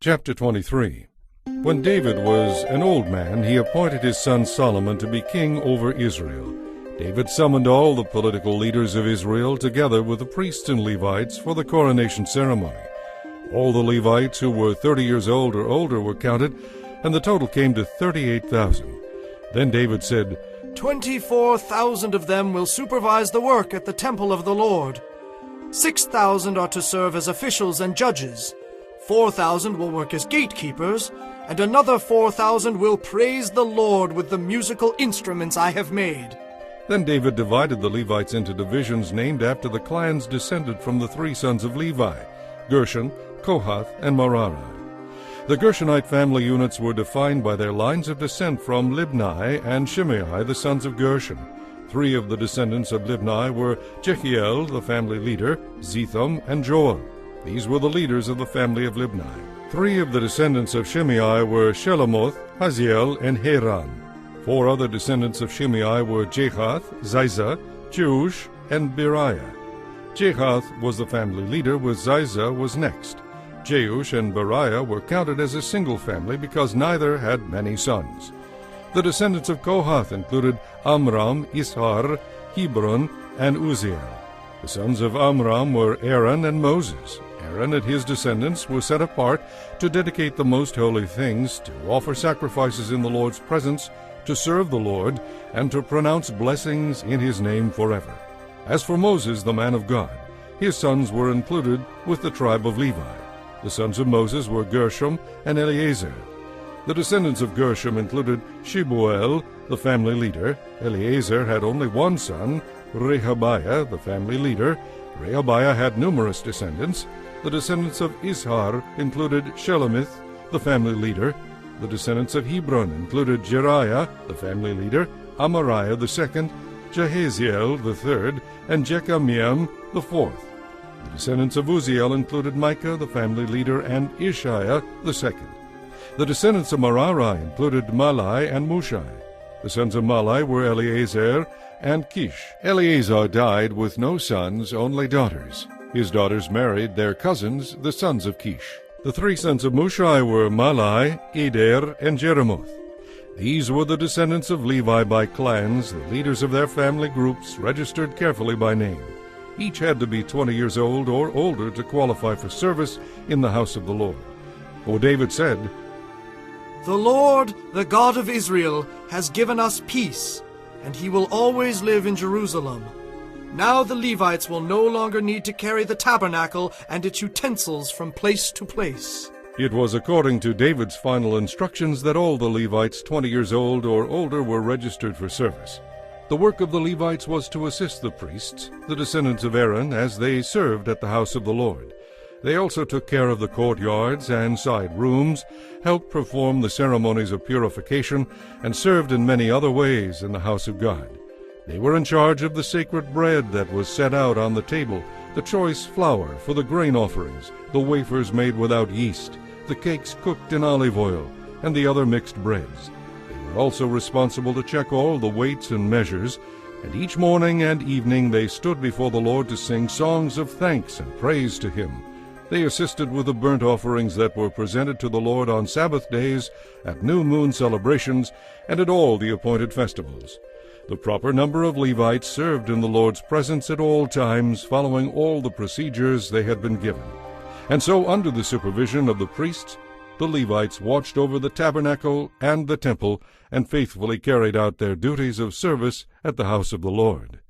Chapter 23. When David was an old man, he appointed his son Solomon to be king over Israel. David summoned all the political leaders of Israel together with the priests and Levites for the coronation ceremony. All the Levites who were 30 years old or older were counted, and the total came to 38,000. Then David said, 24,000 of them will supervise the work at the temple of the Lord. 6,000 are to serve as officials and judges. 4,000 will work as gatekeepers, and another 4,000 will praise the Lord with the musical instruments I have made. Then David divided the Levites into divisions named after the clans descended from the three sons of Levi, Gershon, Kohath, and Merari. The Gershonite family units were defined by their lines of descent from Libni and Shimei, the sons of Gershon. Three of the descendants of Libni were Jehiel, the family leader, Zetham, and Joel. These were the leaders of the family of Libni. Three of the descendants of Shimei were Shelomoth, Haziel, and Haran. Four other descendants of Shimei were Jahath, Ziza, Jeush, and Beriah. Jahath was the family leader, with Ziza was next. Jeush and Beriah were counted as a single family because neither had many sons. The descendants of Kohath included Amram, Ishar, Hebron, and Uzziel. The sons of Amram were Aaron and Moses. Aaron and his descendants were set apart to dedicate the most holy things, to offer sacrifices in the Lord's presence, to serve the Lord, and to pronounce blessings in his name forever. As for Moses, the man of God, his sons were included with the tribe of Levi. The sons of Moses were Gershom and Eleazar. The descendants of Gershom included Shebuel, the family leader. Eleazar had only one son, Rehabiah, the family leader. Rehabiah had numerous descendants. The descendants of Ishar included Shelomith, the family leader. The descendants of Hebron included Jeriah, the family leader, Amariah the second, Jehaziel the third, and Jekameam the fourth. The descendants of Uzziel included Micah, the family leader, and Ishiah the second. The descendants of Merari included Malai and Mushai. The sons of Malai were Eleazar and Kish. Eleazar died with no sons, only daughters. His daughters married their cousins, the sons of Kish. The three sons of Mushai were Malai, Eder, and Jeremoth. These were the descendants of Levi by clans, the leaders of their family groups, registered carefully by name. Each had to be 20 years old or older to qualify for service in the house of the Lord. For David said, The Lord, the God of Israel, has given us peace, and he will always live in Jerusalem. Now the Levites will no longer need to carry the tabernacle and its utensils from place to place. It was according to David's final instructions that all the Levites 20 years old or older were registered for service. The work of the Levites was to assist the priests, the descendants of Aaron, as they served at the house of the Lord. They also took care of the courtyards and side rooms, helped perform the ceremonies of purification, and served in many other ways in the house of God. They were in charge of the sacred bread that was set out on the table, the choice flour for the grain offerings, the wafers made without yeast, the cakes cooked in olive oil, and the other mixed breads. They were also responsible to check all the weights and measures, and each morning and evening they stood before the Lord to sing songs of thanks and praise to him. They assisted with the burnt offerings that were presented to the Lord on Sabbath days, at new moon celebrations, and at all the appointed festivals. The proper number of Levites served in the Lord's presence at all times, following all the procedures they had been given. And so, under the supervision of the priests, the Levites watched over the tabernacle and the temple, and faithfully carried out their duties of service at the house of the Lord.